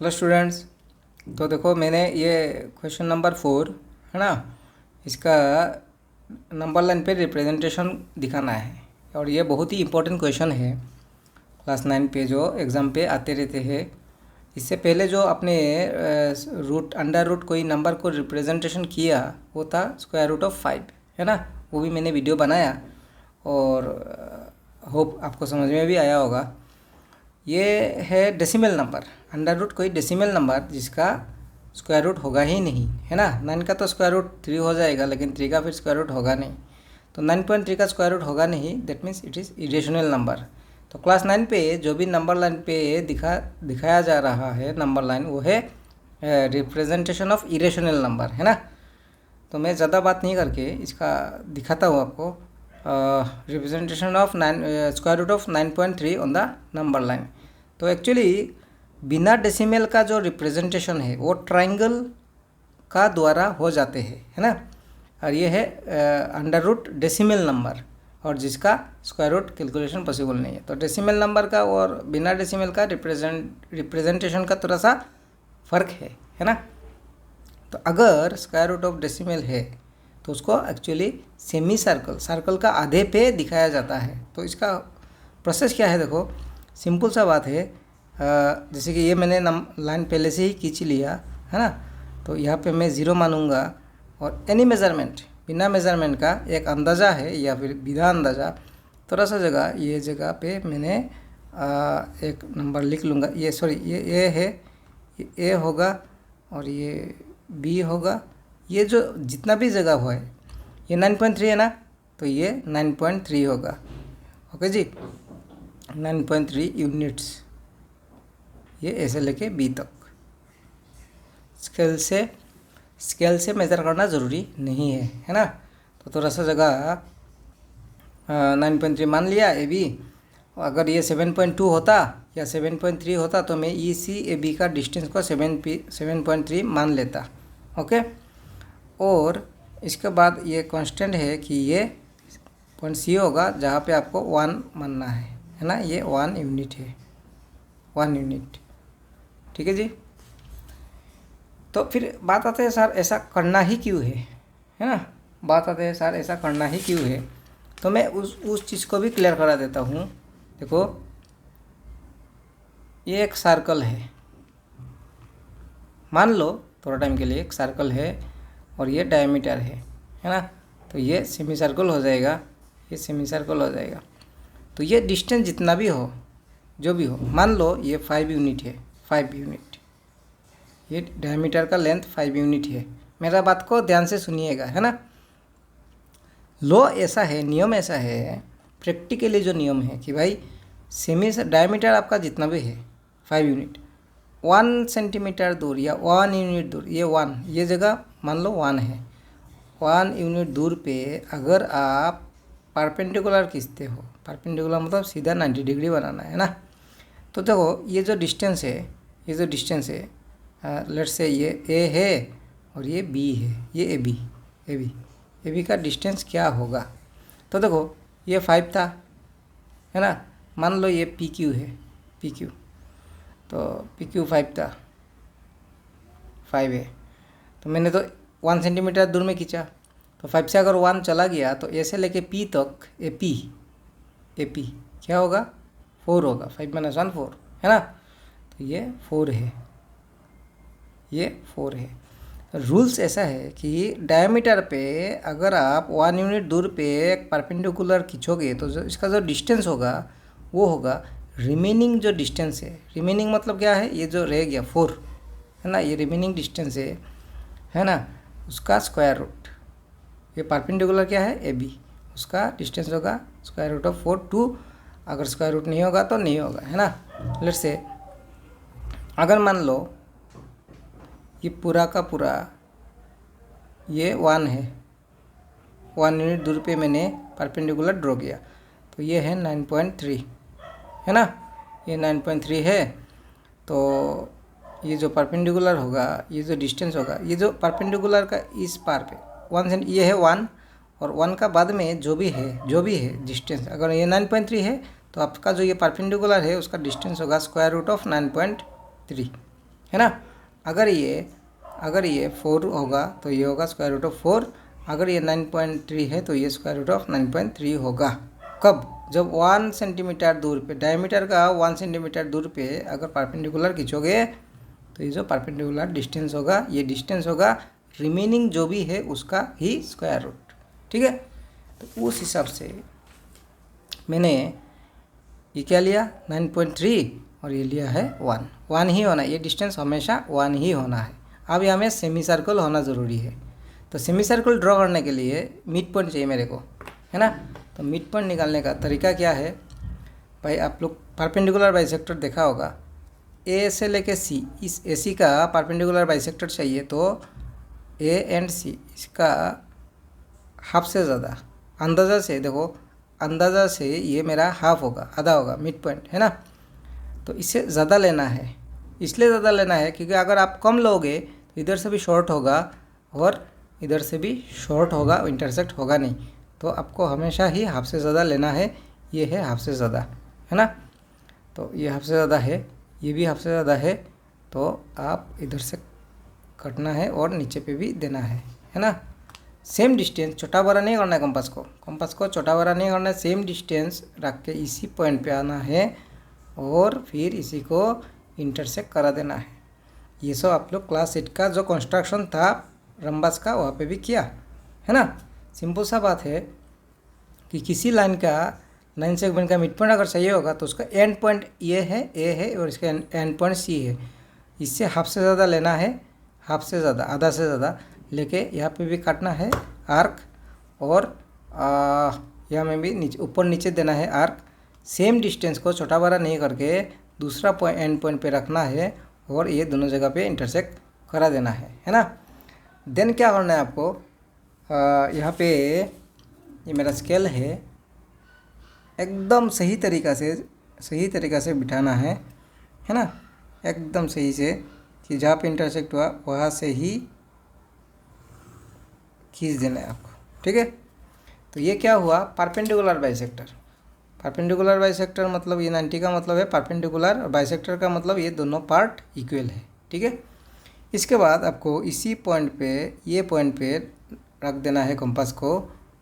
Hello students. तो देखो मैंने ये क्वेश्चन नंबर 4 है ना, इसका नंबर लाइन पे रिप्रेजेंटेशन दिखाना है और ये बहुत ही इम्पोर्टेंट क्वेश्चन है। क्लास 9 पे जो एग्ज़ाम पे आते रहते हैं। इससे पहले जो आपने रूट अंडर रूट कोई नंबर को रिप्रेजेंटेशन किया वो था स्क्वायर रूट ऑफ 5, है ना। वो भी मैंने वीडियो बनाया और होप आपको समझ में भी आया होगा। ये है डेसिमल नंबर, अंडर रूट कोई डेसिमल नंबर जिसका स्क्वायर रूट होगा ही नहीं, है ना। 9 का तो स्क्वायर रूट 3 हो जाएगा, लेकिन 3 का फिर स्क्वायर रूट होगा नहीं। तो 9.3 का स्क्वायर रूट होगा नहीं, that means it is irrational number. तो क्लास 9 पे जो भी नंबर लाइन पे दिखाया जा रहा है नंबर लाइन, वो है रिप्रेजेंटेशन ऑफ इरेशनल नंबर, है ना। तो मैं ज़्यादा बात नहीं करके इसका दिखाता हूँ आपको। Representation of square root of 9.3 on the number line. तो एक्चुअली बिना डेसिमल का जो रिप्रेजेंटेशन है वो ट्राइंगल का द्वारा हो जाते हैं, है ना। और ये है अंडर रूट डेसिमल नंबर, और जिसका स्क्वायर रूट कैलकुलेशन पॉसिबल नहीं है। तो डेसिमल नंबर का और बिना डेसिमल का रिप्रेजेंटेशन का थोड़ा सा फ़र्क है ना। तो अगर स्क्वायर रूट ऑफ डेसिमल है तो उसको एक्चुअली सेमी सर्कल का आधे पे दिखाया जाता है। तो इसका प्रोसेस क्या है, देखो सिंपल सा बात है। जैसे कि ये मैंने लाइन पहले से ही खींच लिया, है ना। तो यहाँ पे मैं 0 मानूंगा और एनी मेज़रमेंट बिना मेज़रमेंट का एक अंदाज़ा है या फिर बिना अंदाज़ा थोड़ा सा जगह, ये जगह पे मैंने एक नंबर लिख लूँगा। ये सॉरी, ये ए है, ये ए होगा और ये बी होगा। ये जो जितना भी जगह हुआ है, ये 9.3 है ना, तो ये 9.3 होगा। ओके जी, 9.3 यूनिट्स, ये ऐसे लेके बी तक। स्केल से मेज़र करना ज़रूरी नहीं है ना। तो थोड़ा सा जगह 9.3 मान लिया ए बी। अगर ये 7.2 होता या 7.3 होता तो मैं ई सी ए बी का डिस्टेंस को 7.3 मान लेता। ओके, और इसके बाद ये कांस्टेंट है कि ये पॉइंट सी होगा जहाँ पे आपको 1 मानना है ना। ये 1 यूनिट है, 1 यूनिट, ठीक है जी। तो फिर बात आते हैं सर ऐसा करना ही क्यों है ना। बात आते हैं सर ऐसा करना ही क्यों है। तो मैं उस चीज़ को भी क्लियर करा देता हूँ। देखो ये एक सर्कल है, मान लो थोड़ा टाइम के लिए एक सर्कल है और ये डायमीटर है ना। तो ये सेमी सर्कल हो जाएगा, ये सेमी सर्कल हो जाएगा। तो ये डिस्टेंस जितना भी हो, जो भी हो, मान लो ये 5 यूनिट है, 5 यूनिट, ये डायमीटर का लेंथ 5 यूनिट है। मेरा बात को ध्यान से सुनिएगा, है ना। लॉ ऐसा है, नियम ऐसा है, प्रैक्टिकली जो नियम है कि भाई सेमी डायमीटर आपका जितना भी है 5 यूनिट, 1 सेंटीमीटर दूर या 1 यूनिट दूर, ये 1, ये जगह मान लो 1 है, 1 यूनिट दूर पे अगर आप परपेंडिकुलर खींचते हो, परपेंडिकुलर मतलब सीधा 90 डिग्री बनाना है ना। तो देखो ये जो डिस्टेंस है, ये जो डिस्टेंस है, लेट्स से ये ए है और ये बी है, ये ए बी का डिस्टेंस क्या होगा। तो देखो ये 5 था, है ना। मान लो ये पी क्यू है, पी क्यू, तो पी क्यू 5 था, 5 है। तो मैंने तो 1 सेंटीमीटर दूर में खींचा, तो 5 से अगर 1 चला गया तो ए से लेके पी तक ए पी क्या होगा, 4 होगा। 5 - 1 4, है ना। तो ये 4 है, ये 4 है। रूल्स ऐसा है कि डायमीटर पे अगर आप 1 यूनिट दूर पे एक परपेंडिकुलर खींचोगे तो जो इसका जो डिस्टेंस होगा वो होगा रिमेनिंग जो डिस्टेंस है। रिमेनिंग मतलब क्या है, ये जो रह गया 4, है ना, ये रिमेनिंग डिस्टेंस है ना, उसका स्क्वायर रूट। ये परपेंडिकुलर क्या है, ए बी, उसका डिस्टेंस होगा स्क्वायर रूट ऑफ 4 2। अगर स्क्वायर रूट नहीं होगा तो नहीं होगा, है ना। लेट्स से अगर मान लो ये पूरा का पूरा ये 1 है, 1 यूनिट दूर पे मैंने परपेंडिकुलर ड्रॉ किया, तो ये है 9.3, है ना, ये 9.3 है। तो ये जो परपेंडिकुलर होगा, ये जो डिस्टेंस होगा, ये जो परपेंडिकुलर का इस पार पे 1 सेंट, ये है 1, और 1 का बाद में जो भी है डिस्टेंस, अगर ये 9.3 है तो आपका जो ये परपेंडिकुलर है उसका डिस्टेंस होगा स्क्वायर रूट ऑफ 9.3, है ना। अगर ये 4 होगा तो ये होगा स्क्वायर रूट ऑफ 4। अगर ये 9.3 है तो ये स्क्वायर रूट ऑफ 9.3 होगा। कब? जब 1 सेंटीमीटर दूर पे, डायमीटर का 1 सेंटीमीटर दूर पे अगर परपेंडिकुलर खींचोगे तो ये जो परपेंडिकुलर डिस्टेंस होगा, ये डिस्टेंस होगा रिमेनिंग जो भी है उसका ही स्क्वायर रूट। ठीक है, तो उस हिसाब से मैंने ये क्या लिया 9.3 और ये लिया है 1 ही होना है, ये डिस्टेंस हमेशा 1 ही होना है। अब यहाँ में सेमी सर्कल होना ज़रूरी है। तो सेमी सर्कल ड्रॉ करने के लिए मिड पॉइंट चाहिए मेरे को, है ना। तो मिड पॉइंट निकालने का तरीका क्या है भाई, आप लोग परपेंडिकुलर बाइसेक्टर देखा होगा, ए से लेके सी, इस ए सी का परपेंडिकुलर बाइसेक्टर चाहिए तो ए एंड सी इसका हाफ से ज़्यादा, अंदाज़ा से देखो, अंदाज़ा से ये मेरा हाफ होगा, आधा होगा मिड पॉइंट, है ना। तो इससे ज़्यादा लेना है, इसलिए ज़्यादा लेना है क्योंकि अगर आप कम लोगे तो इधर से भी शॉर्ट होगा और इधर से भी शॉर्ट होगा, इंटरसेक्ट होगा नहीं। तो आपको हमेशा ही हाफ से ज़्यादा लेना है। ये है हाफ से ज़्यादा, है ना। तो ये हाफ से ज़्यादा है, ये भी हाफ से ज़्यादा है, तो आप इधर से कटना है और नीचे पे भी देना है ना। सेम डिस्टेंस, छोटा बड़ा नहीं करना है कंपास को छोटा बड़ा नहीं करना है, सेम डिस्टेंस रख के इसी पॉइंट पे आना है और फिर इसी को इंटरसेक्ट करा देना है। ये सब आप लोग क्लास 8 का जो कंस्ट्रक्शन था रंबास का वहाँ पे भी किया, है ना। सिंपल सा बात है कि किसी लाइन का 9 सेगमेंट का मिड पॉइंट अगर चाहिए होगा तो उसका एंड पॉइंट ये है, ए है, और इसका एंड पॉइंट सी है। इससे हाफ से ज़्यादा लेना है, हाफ से ज़्यादा, आधा से ज़्यादा लेके यहाँ पे भी काटना है आर्क, और यहाँ में भी नीचे ऊपर नीचे देना है आर्क। सेम डिस्टेंस को छोटा बड़ा नहीं करके दूसरा पॉइंट एंड पॉइंट पे रखना है और ये दोनों जगह पे इंटरसेक्ट करा देना है ना। देन क्या करना है आपको, यहाँ पे ये मेरा स्केल है, एकदम सही तरीक़ा से बिठाना है ना, एकदम सही से कि जहाँ पे इंटरसेक्ट हुआ वहाँ से ही खींच देना है आपको। ठीक है, तो ये क्या हुआ परपेंडिकुलर बाइसेक्टर। परपेंडिकुलर बाइसेक्टर मतलब ये 90 का मतलब है परपेंडिकुलर, और बाइसेक्टर का मतलब ये दोनों पार्ट इक्वल है। ठीक है, इसके बाद आपको इसी पॉइंट पे, ये पॉइंट पे रख देना है कंपास को,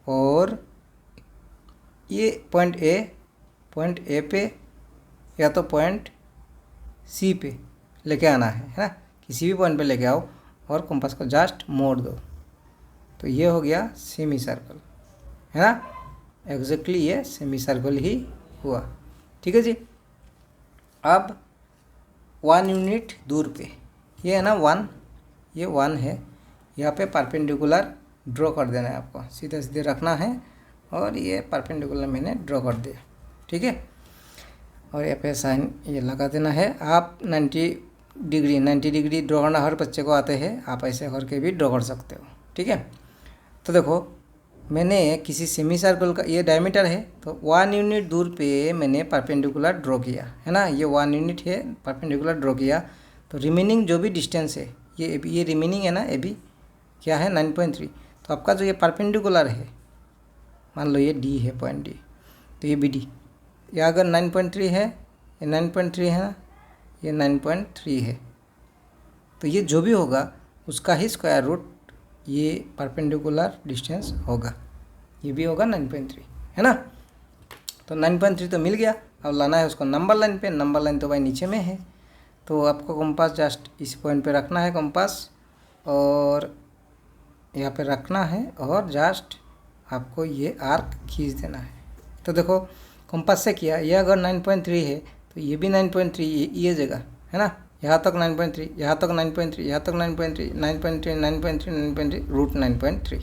और ये पॉइंट ए पे या तो पॉइंट सी पे लेके आना है ना। किसी भी पॉइंट पे लेके आओ और कंपास को जस्ट मोड़ दो, तो ये हो गया सेमी सर्कल, है ना। एग्जैक्टली ये सेमी सर्कल ही हुआ। ठीक है जी। अब 1 यूनिट दूर पे ये है ना 1, ये 1 है, यहाँ पे परपेंडिकुलर ड्रॉ कर देना है आपको, सीधे सीधे रखना है और ये परपेंडिकुलर मैंने ड्रॉ कर दिया। ठीक है, और यहाँ पे साइन ये लगा देना है। आप 90 डिग्री ड्रॉ करना हर बच्चे को आते हैं, आप ऐसे करके भी ड्रॉ कर सकते हो। ठीक है, तो देखो मैंने किसी सेमी सर्कल का, ये डायमीटर है, तो 1 यूनिट दूर पे मैंने परपेंडिकुलर ड्रॉ किया, है ना। ये 1 यूनिट है, परपेंडिकुलर ड्रॉ किया, तो रिमेनिंग जो भी डिस्टेंस है ये रिमेनिंग है ना, ये भी क्या है 9.3। तो आपका जो ये परपेंडिकुलर है, मान लो ये डी है, पॉइंट डी, तो ये बी डी, ये अगर 9.3 है, ये 9.3 है ना, ये 9.3 है, तो ये जो भी होगा उसका ही स्क्वायर रूट ये परपेंडिकुलर डिस्टेंस होगा, ये भी होगा 9.3, है ना। तो 9.3 तो मिल गया। अब लाना है उसको नंबर लाइन पे, नंबर लाइन तो भाई नीचे में है, तो आपको कंपास जस्ट इस पॉइंट पे रखना है कंपास, और यहाँ पे रखना है, और जस्ट आपको ये आर्क खींच देना है। तो देखो कंपास से किया, ये अगर 9.3 है तो ये भी 9.3, ये जगह है ना, यहाँ तक 9.3, यहाँ तक 9.3, यहाँ तक 9.3, 9.3, 9.3, 9.3, रूट 9.3।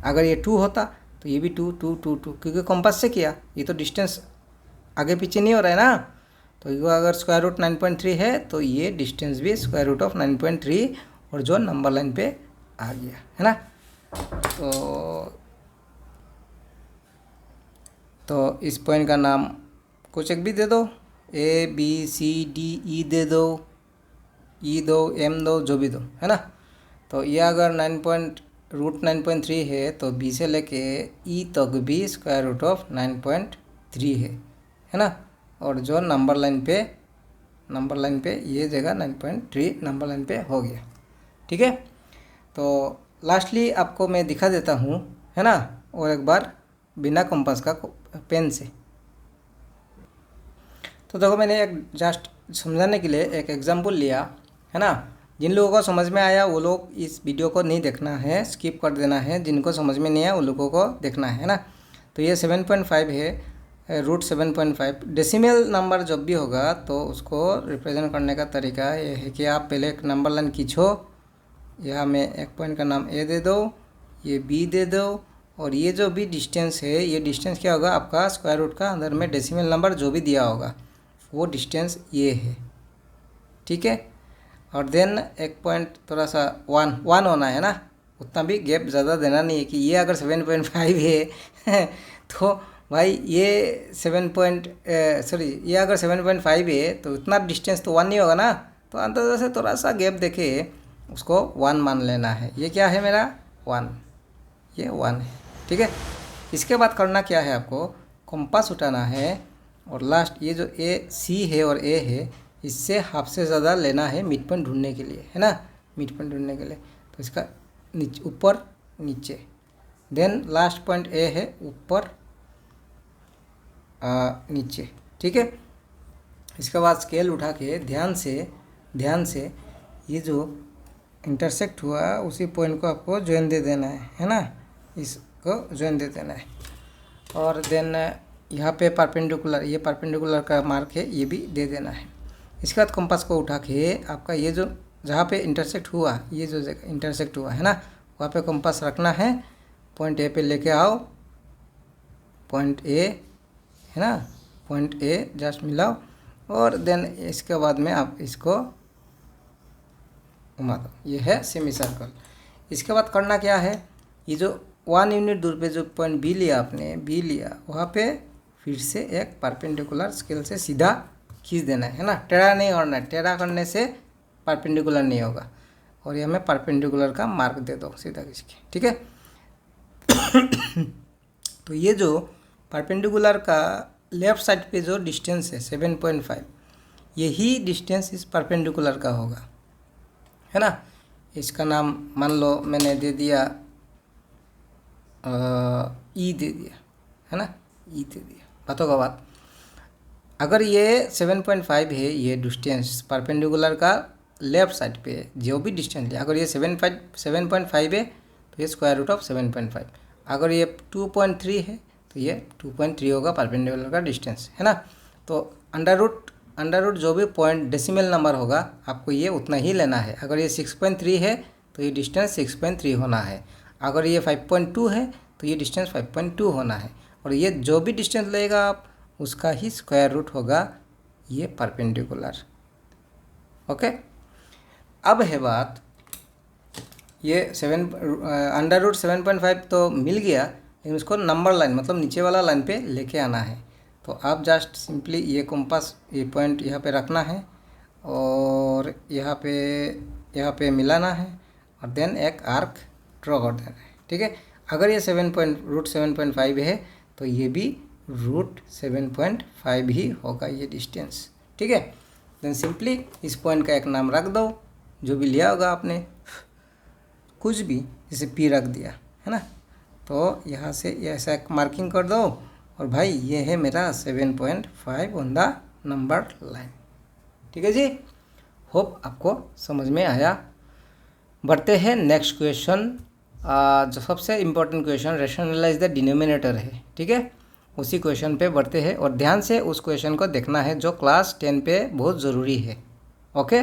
अगर ये 2 होता तो ये भी 2, 2, 2, 2, क्योंकि कंपास से किया, ये तो डिस्टेंस आगे पीछे नहीं हो रहा है ना। तो ये अगर स्क्वायर रूट 9.3 है तो ये डिस्टेंस भी स्क्वायर रूट ऑफ 9.3, और जो नंबर लाइन पे आ गया, है ना। तो इस पॉइंट का नाम कुछ एक भी दे दो, A B C D E दे दो, E दो, M दो, जो भी दो, है ना। तो ये अगर रूट 9.3 है तो B से लेके E तक भी स्क्वायर रूट ऑफ 9.3 है ना। और जो नंबर लाइन पे नंबर लाइन पे ये जगह 9.3 नंबर लाइन पे हो गया। ठीक है, तो लास्टली आपको मैं दिखा देता हूँ, है ना, और एक बार बिना कंपास का पेन से। तो देखो मैंने एक जस्ट समझाने के लिए एक एग्जांपल लिया, है ना। जिन लोगों को समझ में आया वो लोग इस वीडियो को नहीं देखना है, स्किप कर देना है। जिनको समझ में नहीं आया उन लोगों को देखना है ना। तो ये 7.5 है, रूट 7.5। डेसिमल नंबर जब भी होगा तो उसको रिप्रेजेंट करने का तरीका ये है कि आप पहले एक नंबर लाइन खींचो, यहाँ में एक पॉइंट का नाम ए दे दो, ये बी दे दो, और ये जो भी डिस्टेंस है ये डिस्टेंस क्या होगा आपका स्क्वायर रूट का अंदर में डेसिमल नंबर जो भी दिया होगा वो डिस्टेंस ये है। ठीक है, और देन एक पॉइंट थोड़ा सा वन होना है ना, उतना भी गैप ज़्यादा देना नहीं है कि ये अगर 7.5 है तो भाई ये ये अगर 7.5 है तो इतना डिस्टेंस तो 1 नहीं होगा ना। तो अंदर से थोड़ा सा गैप देखे उसको 1 मान लेना है। ये क्या है मेरा 1, ये 1 है। ठीक है, इसके बाद करना क्या है, आपको कंपास उठाना है और लास्ट ये जो ए सी है और ए है इससे हाफ से ज़्यादा लेना है मिड पॉइंट ढूंढने के लिए, है ना, मिड पॉइंट ढूंढने के लिए। तो इसका नीचे ऊपर नीचे, देन लास्ट पॉइंट ए है ऊपर नीचे। ठीक है, इसके बाद स्केल उठा के ध्यान से ये जो इंटरसेक्ट हुआ उसी पॉइंट को आपको जॉइन दे देना है ना, इसको जॉइन दे देना है। और देन यहाँ पे परपेंडिकुलर, ये परपेंडिकुलर का मार्क है ये भी दे देना है। इसके बाद कंपास को उठा के आपका ये जो जहाँ पे इंटरसेक्ट हुआ, ये जो जगह इंटरसेक्ट हुआ है ना वहाँ पे कंपास रखना है। पॉइंट ए पे लेके आओ, पॉइंट ए है ना, पॉइंट ए जस्ट मिलाओ, और देन इसके बाद में आप इसको घुमा दो। ये है सेमी सर्कल। इसके बाद करना क्या है, ये जो 1 यूनिट दूर पे जो पॉइंट बी लिया आपने, बी लिया वहाँ पे फिर से एक परपेंडिकुलर स्केल से सीधा खींच देना है ना, टेढ़ा नहीं करना है। टेढ़ा करने से परपेंडिकुलर नहीं होगा। और ये हमें परपेंडिकुलर का मार्क दे दो सीधा खींच के। ठीक है, तो ये जो परपेंडिकुलर का लेफ्ट साइड पे जो डिस्टेंस है 7.5, यही डिस्टेंस इस परपेंडिकुलर का होगा, है ना। इसका नाम मान लो मैंने दे दिया ई दे दिया, है ना, ई दे दिया। बातों का बात, अगर ये 7.5 है ये डिस्टेंस परपेंडिकुलर का लेफ्ट साइड पे जो भी डिस्टेंस है, अगर ये 7.5 है तो ये स्क्वायर रूट ऑफ 7.5। अगर ये 2.3 है तो ये 2.3 होगा परपेंडिकुलर का डिस्टेंस, है ना। तो अंडर रूट जो भी पॉइंट डेसिमल नंबर होगा आपको ये उतना ही लेना है। अगर ये 6.3 है तो ये डिस्टेंस 6.3 होना है। अगर ये 5.2 है तो ये डिस्टेंस 5.2 होना है। और ये जो भी डिस्टेंस लेगा आप उसका ही स्क्वायर रूट होगा ये परपेंडिकुलर। ओके, अब है बात ये अंडर रूट 7.5 तो मिल गया, लेकिन उसको नंबर लाइन मतलब नीचे वाला लाइन पे लेके आना है। तो आप जस्ट सिंपली ये कंपास ये पॉइंट यहाँ पे रखना है और यहाँ पे मिलाना है और देन एक आर्क ड्रॉ कर देना है। ठीक है, अगर ये रूट 7.5 है तो ये भी रूट 7.5 ही होगा ये डिस्टेंस। ठीक है, देन सिंपली इस पॉइंट का एक नाम रख दो जो भी लिया होगा आपने, कुछ भी, जैसे पी रख दिया, है ना। तो यहाँ से ऐसा एक मार्किंग कर दो और भाई ये है मेरा 7.5 ऑन द नंबर लाइन। ठीक है जी, होप आपको समझ में आया। बढ़ते हैं नेक्स्ट क्वेश्चन। जो सबसे important question rationalize the denominator है। ठीक है, उसी क्वेश्चन पे बढ़ते हैं और ध्यान से उस क्वेश्चन को देखना है जो क्लास 10 पे बहुत ज़रूरी है। ओके।